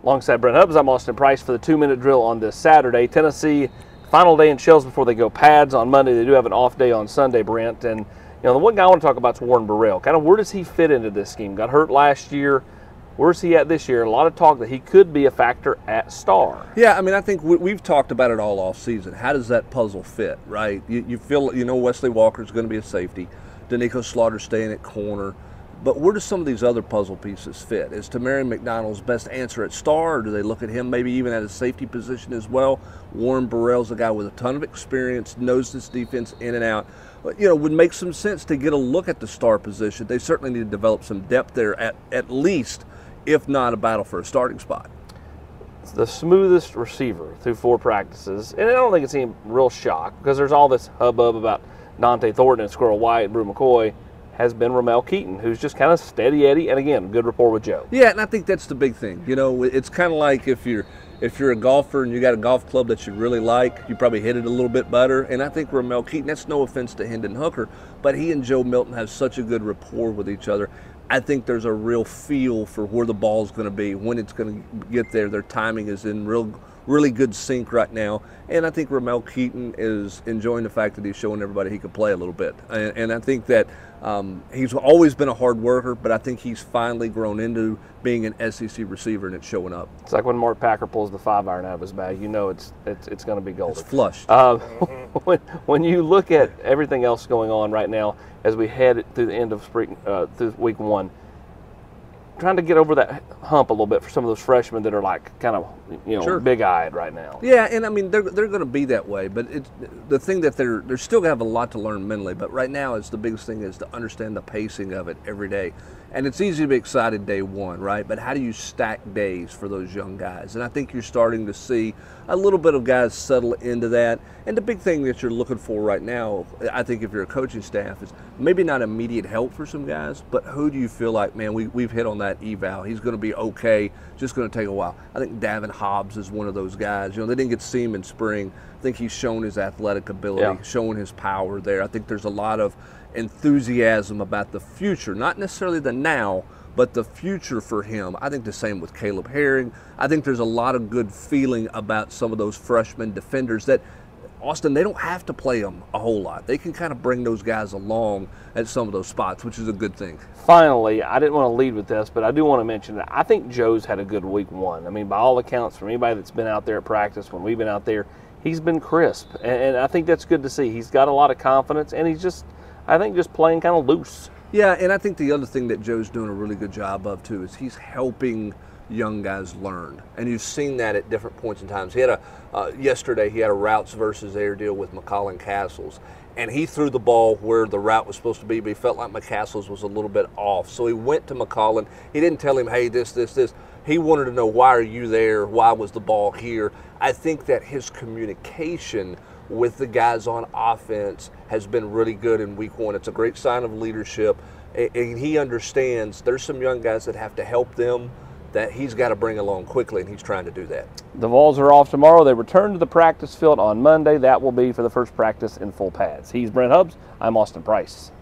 Alongside Brent Hubbs, I'm Austin Price for the 2-minute drill on this Saturday. Tennessee, final day in shells before they go pads on Monday. They do have an off day on Sunday, Brent. And the one guy I want to talk about is Warren Burrell. Kind of where does he fit into this scheme? Got hurt last year. Where's he at this year? A lot of talk that he could be a factor at star. Yeah, I mean, I think we've talked about it all off season. How does that puzzle fit, right? You feel, Wesley Walker's going to be a safety. Danico Slaughter staying at corner. But where do some of these other puzzle pieces fit? Is Tamarion McDonald's best answer at star, or do they look at him maybe even at a safety position as well? Warren Burrell's a guy with a ton of experience, knows this defense in and out. But, would make some sense to get a look at the star position. They certainly need to develop some depth there at least, if not a battle for a starting spot. It's the smoothest receiver through 4 practices. And I don't think it's any real shock because there's all this hubbub about Dante Thornton and Squirrel White and Brew McCoy. Has been Ramel Keaton, who's just kind of steady Eddie, and again, good rapport with Joe. Yeah, and I think that's the big thing. It's kind of like if you're a golfer and you got a golf club that you really like, you probably hit it a little bit better. And I think Ramel Keaton, that's no offense to Hendon Hooker, but he and Joe Milton have such a good rapport with each other. I think there's a real feel for where the ball's going to be, when it's going to get there. Their timing is in really good sync right now. And I think Ramel Keaton is enjoying the fact that he's showing everybody he can play a little bit. And I think that he's always been a hard worker, but I think he's finally grown into being an SEC receiver, and it's showing up. It's like when Mark Packer pulls the 5-iron out of his bag. It's going to be golden. It's flushed. When you look at everything else going on right now as we head through the end of spring, through week 1, trying to get over that hump a little bit for some of those freshmen that are like kind of Sure. big-eyed right now. Yeah, and I mean they're going to be that way, but it's the thing that they're still going to have a lot to learn mentally. But right now, it's the biggest thing is to understand the pacing of it every day. And it's easy to be excited day 1, right? But how do you stack days for those young guys? And I think you're starting to see a little bit of guys settle into that. And the big thing that you're looking for right now, I think if you're a coaching staff, is maybe not immediate help for some guys, but who do you feel like, man, we've hit on that eval. He's going to be okay, just going to take a while. I think Davin Hobbs is one of those guys. They didn't get to see him in spring. I think he's shown his athletic ability, showing his power there. I think there's a lot of enthusiasm about the future, not necessarily the now, but the future for him. I think the same with Caleb Herring. I think there's a lot of good feeling about some of those freshman defenders that, Austin, they don't have to play them a whole lot. They can kind of bring those guys along at some of those spots, which is a good thing. Finally, I didn't want to lead with this, but I do want to mention that I think Joe's had a good week 1. I mean, by all accounts, from anybody that's been out there at practice, when we've been out there, he's been crisp. And I think that's good to see. He's got a lot of confidence, and he's just playing kind of loose. Yeah, and I think the other thing that Joe's doing a really good job of, too, is he's helping young guys learn. And you've seen that at different points in times. He had yesterday he had a routes versus air deal with McCollin Castles. And he threw the ball where the route was supposed to be, but he felt like McCastles was a little bit off. So he went to McCollin. He didn't tell him, hey, this. He wanted to know, why are you there? Why was the ball here? I think that his communication with the guys on offense has been really good in week 1. It's a great sign of leadership. And he understands there's some young guys that have to help them that he's got to bring along quickly, and he's trying to do that. The Vols are off tomorrow. They return to the practice field on Monday. That will be for the first practice in full pads. He's Brent Hubbs. I'm Austin Price.